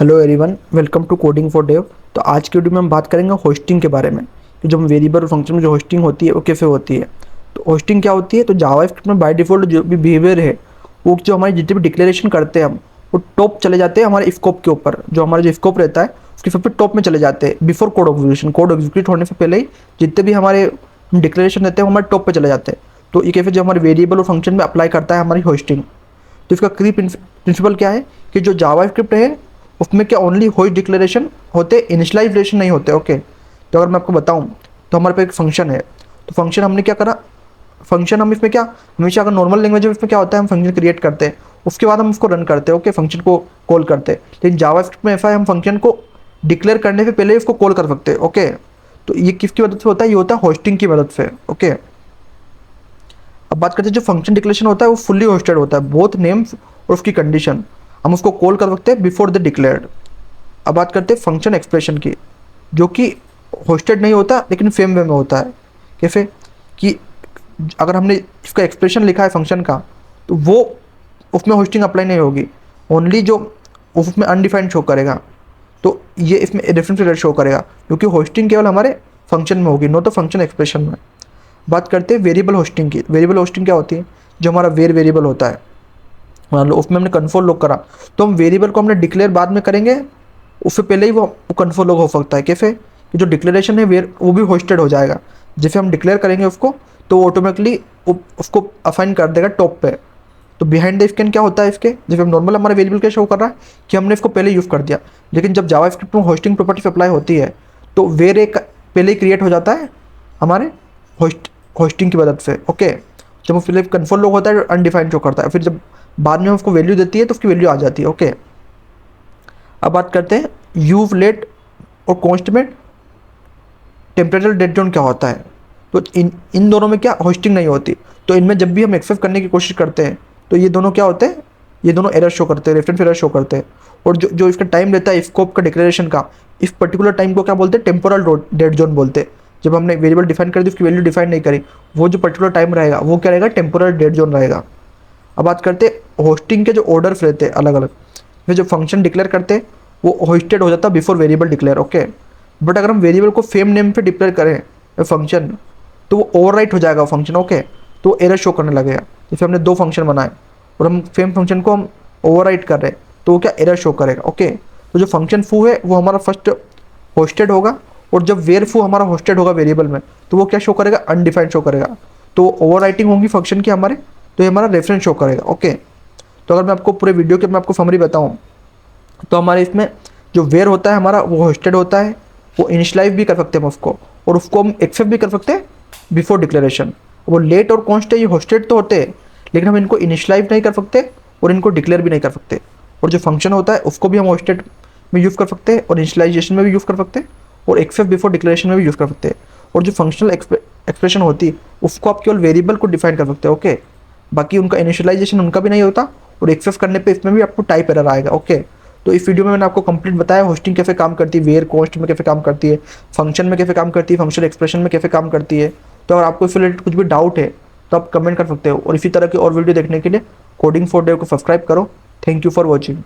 Hello everyone, welcome to coding for dev. तो आज की वीडियो में हम बात करेंगे होस्टिंग के बारे में कि जो वेरिएबल फंक्शन में जो होस्टिंग होती है वो कैसे होती है। तो होस्टिंग क्या होती है, तो जावास्क्रिप्ट में बाय डिफॉल्ट जो भी बिहेवियर है वो जो हमारी जितने भी डिक्लेरेशन करते हैं हम वो टॉप चले जाते हैं हमारे स्कोप के ऊपर। जो हमारा जो स्कोप रहता है उसके सबसे टॉप में चले जाते हैं before code execution. Code execute होने से पहले ही जितने भी हमारे डिक्लेरेशन रहते हैं वो हमारे टॉप पे चले जाते हैं। तो ये कैसे जो हमारे वेरिएबल और फंक्शन में अप्लाई करता है हमारी होस्टिंग। तो इसका की प्रिंसिपल क्या है कि जो जावास्क्रिप्ट है उसमें क्या ओनली होस्ट डिक्लेरेशन होते, इनिशियलाइजेशन नहीं होते। ओके, तो अगर मैं आपको बताऊं तो हमारे पे एक फंक्शन है। तो फंक्शन हमने क्या करा, फंक्शन हम इसमें क्या हमेशा अगर नॉर्मल लैंग्वेज में इसमें क्या होता है हम फंक्शन क्रिएट करते हैं, उसके बाद हम उसको रन करते हैं। ओके, फंक्शन को कॉल करते हैं। लेकिन जावास्क्रिप्ट में ऐसा है हम फंक्शन को डिक्लेयर करने से पहले उसको कॉल कर सकते हैं। ओके, तो ये किसकी मदद से होता है, ये होता है होस्टिंग की मदद से। ओके, अब बात करते हैं जो फंक्शन डिक्लेरेशन होता है वो फुल्ली होस्टेड होता है, बोथ नेम्स और उसकी कंडीशन हम उसको कॉल कर सकते हैं बिफोर द डिक्लेयर्ड। अब बात करते हैं फंक्शन एक्सप्रेशन की, जो कि होस्टेड नहीं होता लेकिन सेम वे में होता है। कैसे कि अगर हमने इसका एक्सप्रेशन लिखा है फंक्शन का तो वो उसमें होस्टिंग अप्लाई नहीं होगी, ओनली जो उसमें अनडिफाइंड शो करेगा। तो ये इसमें डिफरेंट रेट शो करेगा क्योंकि होस्टिंग केवल हमारे फंक्शन में होगी, नो तो फंक्शन एक्सप्रेशन में। बात करते हैं वेरिएबल होस्टिंग की। वेरिएबल होस्टिंग क्या होती है, जो हमारा वेरिएबल होता है, मान लो उसमें हमने कन्फर्म लॉग करा तो हम वेरिएबल को हमने डिक्लेयर बाद में करेंगे, उससे पहले ही वो कन्फर्म लॉग हो सकता है। कैसे कि जो डिक्लेरेशन है वो भी होस्टेड हो जाएगा। जैसे हम डिक्लेयर करेंगे उसको तो ऑटोमेटिकली उसको असाइन कर देगा टॉप पे। तो बिहाइंड द स्कैन क्या होता है इसके, जैसे हम नॉर्मल हमारे वेरिएबल क्या शो कर रहा है कि हमने इसको पहले यूज़ कर दिया, लेकिन जब जावास्क्रिप्ट में होस्टिंग प्रॉपर्टी अप्लाई होती है तो वेर एक पहले ही क्रिएट हो जाता है हमारे होस्टिंग की मदद से। ओके, जब वो फिर कन्फर्म लॉग होता है अनडिफाइंड शो करता है, फिर जब बाद में हम उसको वैल्यू देती है तो उसकी वैल्यू आ जाती है। ओके, अब बात करते हैं यूव लेट और कॉन्स्ट में टेम्परेचर डेड जोन क्या होता है। तो इन दोनों में क्या होस्टिंग नहीं होती, तो इनमें जब भी हम एक्सेस करने की कोशिश करते हैं तो ये दोनों क्या होते हैं, ये दोनों एरर शो करते हैं, रेफरेंस एरर शो करते हैं। और जो इसका टाइम रहता है स्कोप का डिक्लेरेशन का, इस पर्टिकुलर टाइम को क्या बोलते हैं, टेम्पोरल डेड जोन बोलते हैं। जब हमने वेरिएबल डिफाइन कर दी उसकी वैल्यू डिफाइन नहीं करी, वो जो पर्टिकुलर टाइम रहेगा वो क्या रहेगा, टेम्पोरल डेड जोन रहेगा। अब बात करते हैं होस्टिंग के जो ऑर्डर्स रहते हैं अलग अलग, फिर जो फंक्शन डिक्लेयर करते हैं वो होस्टेड हो जाता है before variable declare. Okay, but अगर हम वेरिएबल को सेम नेम पे डिक्लेयर करें फंक्शन तो वो ओवरराइट हो जाएगा फंक्शन। ओके, तो एरर शो करने लगेगा। जैसे हमने दो फंक्शन बनाए और हम सेम फंक्शन को हम ओवरराइट कर रहे हैं तो वो क्या एरर शो करेगा। ओके, तो जो फंक्शन फू है वो हमारा फर्स्ट होस्टेड होगा, और जब वेर फू हमारा होस्टेड होगा वेरिएबल में तो वो क्या शो करेगा, अनडिफाइंड शो करेगा। तो ओवरराइटिंग होगी फंक्शन की हमारे, तो ये हमारा रेफरेंस शो करेगा। ओके, तो अगर मैं आपको पूरे वीडियो के मैं आपको समरी बताऊँ तो हमारे इसमें जो वेयर होता है हमारा वो होस्टेड होता है, वो इनिशलाइज भी कर सकते हैं हम उसको, और उसको हम एक्सेप्ट भी कर सकते हैं बिफोर डिक्लेरेशन। वो लेट और कॉन्स्ट ये होस्टेड तो होते हैं लेकिन हम इनको इनिशलाइज नहीं कर सकते और इनको डिक्लेयर भी नहीं कर सकते। और जो फंक्शन होता है उसको भी हम होस्टेड में यूज़ कर सकते हैं और इनिशलाइजेशन में भी यूज़ कर सकते हैं और एक्सेप्ट बिफोर डिक्लेरेशन में भी यूज़ कर सकते हैं। और जो फंक्शनल एक्सप्रेशन होती है उसको आप केवल वेरिएबल को डिफाइन कर सकते हैं। ओके, बाकी उनका इनिशियलाइजेशन उनका भी नहीं होता, और एक्सेस करने पे इसमें भी आपको टाइप एरर आएगा। ओके, तो इस वीडियो में मैंने आपको कंप्लीट बताया होस्टिंग कैसे काम करती है, वेयर कॉस्ट में कैसे काम करती है, फंक्शन में कैसे काम करती है, फंक्शन एक्सप्रेशन में कैसे काम करती है। तो अगर आपको इससे रिलेटेड कुछ भी डाउट है तो आप कमेंट कर सकते हो, और इसी तरह की और वीडियो देखने के लिए कोडिंग फॉर डेव को सब्सक्राइब करो। Thank you for watching.